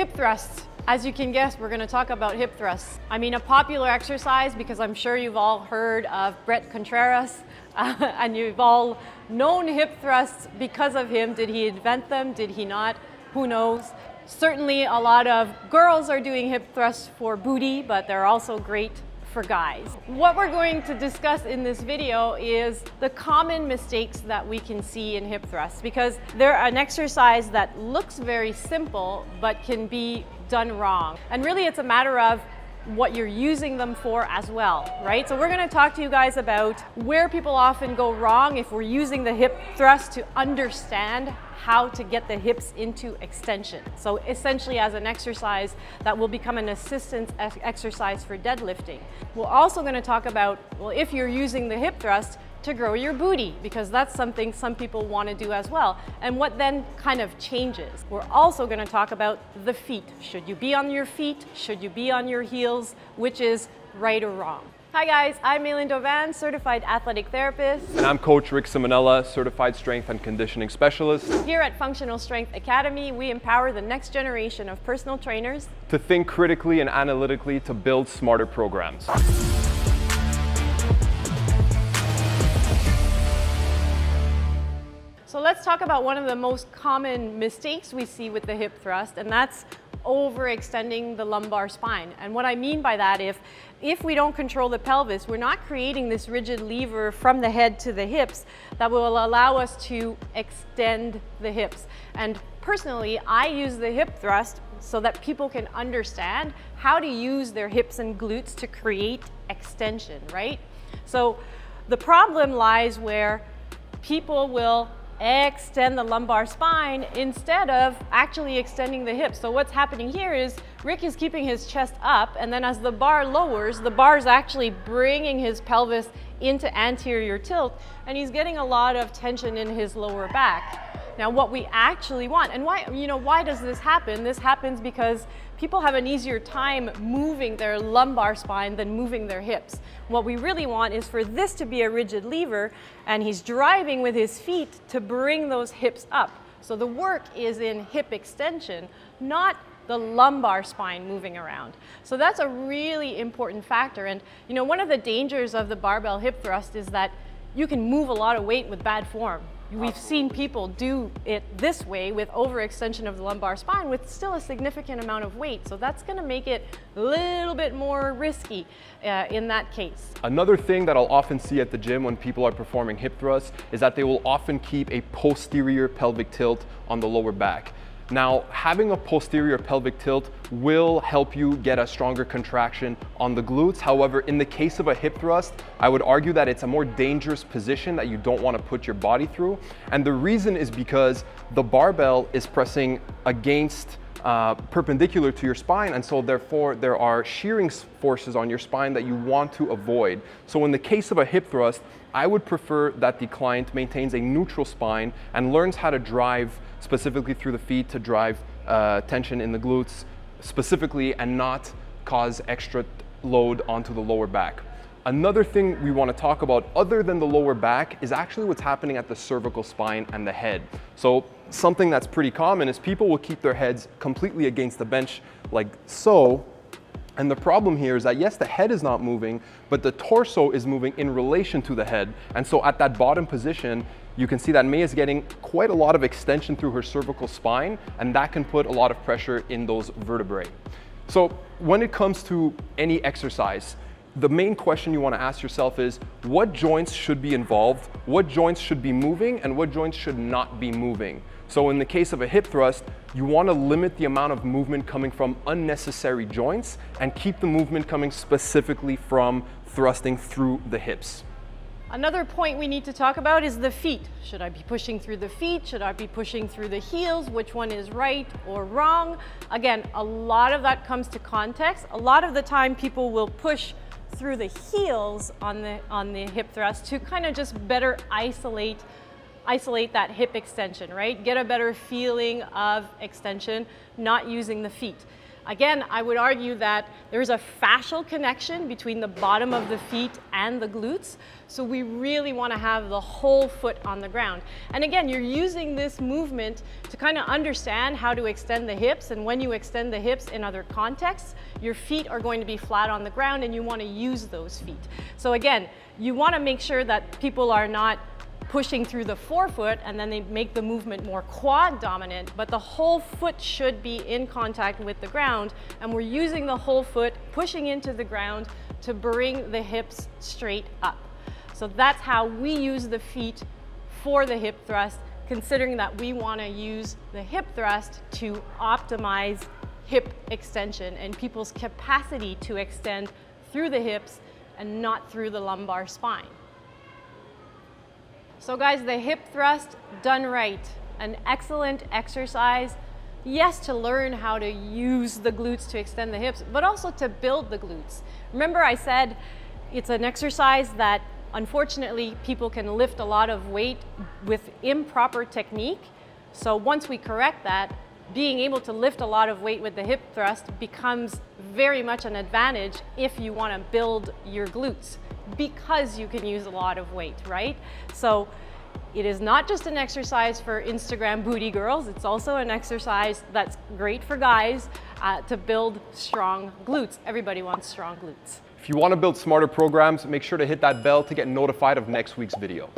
Hip thrusts. As you can guess, we're going to talk about hip thrusts. I mean, a popular exercise because I'm sure you've all heard of Bret Contreras and you've all known hip thrusts because of him. Did he invent them? Did he not? Who knows? Certainly a lot of girls are doing hip thrusts for booty, but they're also great for guys. What we're going to discuss in this video is the common mistakes that we can see in hip thrusts, because they're an exercise that looks very simple but can be done wrong. And really it's a matter of what you're using them for as well, right? So we're going to talk to you guys about where people often go wrong if we're using the hip thrust to understand how to get the hips into extension. So essentially as an exercise that will become an assistance exercise for deadlifting. We're also going to talk about, well, if you're using the hip thrust to grow your booty, because that's something some people want to do as well, and what then kind of changes. We're also going to talk about the feet. Should you be on your feet? Should you be on your heels? Which is right or wrong? Hi guys, I'm Mai-Linh Dovan, certified athletic therapist. And I'm Coach Rick Simanella, certified strength and conditioning specialist. Here at Functional Strength Academy, we empower the next generation of personal trainers to think critically and analytically to build smarter programs. So let's talk about one of the most common mistakes we see with the hip thrust, and that's overextending the lumbar spine. And what I mean by that, if we don't control the pelvis, we're not creating this rigid lever from the head to the hips that will allow us to extend the hips. And personally, I use the hip thrust so that people can understand how to use their hips and glutes to create extension, right? So the problem lies where people will extend the lumbar spine instead of actually extending the hips. So what's happening here is Rick is keeping his chest up, and then as the bar lowers, the bar is actually bringing his pelvis into anterior tilt, and he's getting a lot of tension in his lower back. Now what we actually want, and why does this happen? This happens because people have an easier time moving their lumbar spine than moving their hips. What we really want is for this to be a rigid lever, and he's driving with his feet to bring those hips up. So the work is in hip extension, not the lumbar spine moving around. So that's a really important factor. And one of the dangers of the barbell hip thrust is that you can move a lot of weight with bad form. We've seen people do it this way with overextension of the lumbar spine with still a significant amount of weight. So that's going to make it a little bit more risky in that case. Another thing that I'll often see at the gym when people are performing hip thrusts is that they will often keep a posterior pelvic tilt on the lower back. Now, having a posterior pelvic tilt will help you get a stronger contraction on the glutes. However, in the case of a hip thrust, I would argue that it's a more dangerous position that you don't want to put your body through. And the reason is because the barbell is pressing against perpendicular to your spine, and so therefore there are shearing forces on your spine that you want to avoid. So in the case of a hip thrust, I would prefer that the client maintains a neutral spine and learns how to drive specifically through the feet to drive tension in the glutes specifically and not cause extra load onto the lower back. Another thing we want to talk about other than the lower back is actually what's happening at the cervical spine and the head. So something that's pretty common is people will keep their heads completely against the bench like so. And the problem here is that yes, the head is not moving, but the torso is moving in relation to the head. And so at that bottom position, you can see that Mai is getting quite a lot of extension through her cervical spine, and that can put a lot of pressure in those vertebrae. So when it comes to any exercise, the main question you want to ask yourself is what joints should be involved, what joints should be moving, and what joints should not be moving. So in the case of a hip thrust, you want to limit the amount of movement coming from unnecessary joints and keep the movement coming specifically from thrusting through the hips. Another point we need to talk about is the feet. Should I be pushing through the feet? Should I be pushing through the heels? Which one is right or wrong? Again, a lot of that comes to context. A lot of the time people will push through the heels on the hip thrust to kind of just better isolate that hip extension, right? Get a better feeling of extension, not using the feet. Again, I would argue that there's a fascial connection between the bottom of the feet and the glutes. So we really want to have the whole foot on the ground. And again, you're using this movement to kind of understand how to extend the hips. And when you extend the hips in other contexts, your feet are going to be flat on the ground and you want to use those feet. So again, you want to make sure that people are not pushing through the forefoot and then they make the movement more quad dominant, but the whole foot should be in contact with the ground, and we're using the whole foot pushing into the ground to bring the hips straight up. So that's how we use the feet for the hip thrust, considering that we want to use the hip thrust to optimize hip extension and people's capacity to extend through the hips and not through the lumbar spine. So guys, the hip thrust done right, an excellent exercise, yes, to learn how to use the glutes to extend the hips, but also to build the glutes. Remember I said it's an exercise that unfortunately people can lift a lot of weight with improper technique. So once we correct that, being able to lift a lot of weight with the hip thrust becomes very much an advantage if you want to build your glutes, because you can use a lot of weight, right? So it is not just an exercise for Instagram booty girls, it's also an exercise that's great for guys to build strong glutes. Everybody wants strong glutes. If you want to build smarter programs, make sure to hit that bell to get notified of next week's video.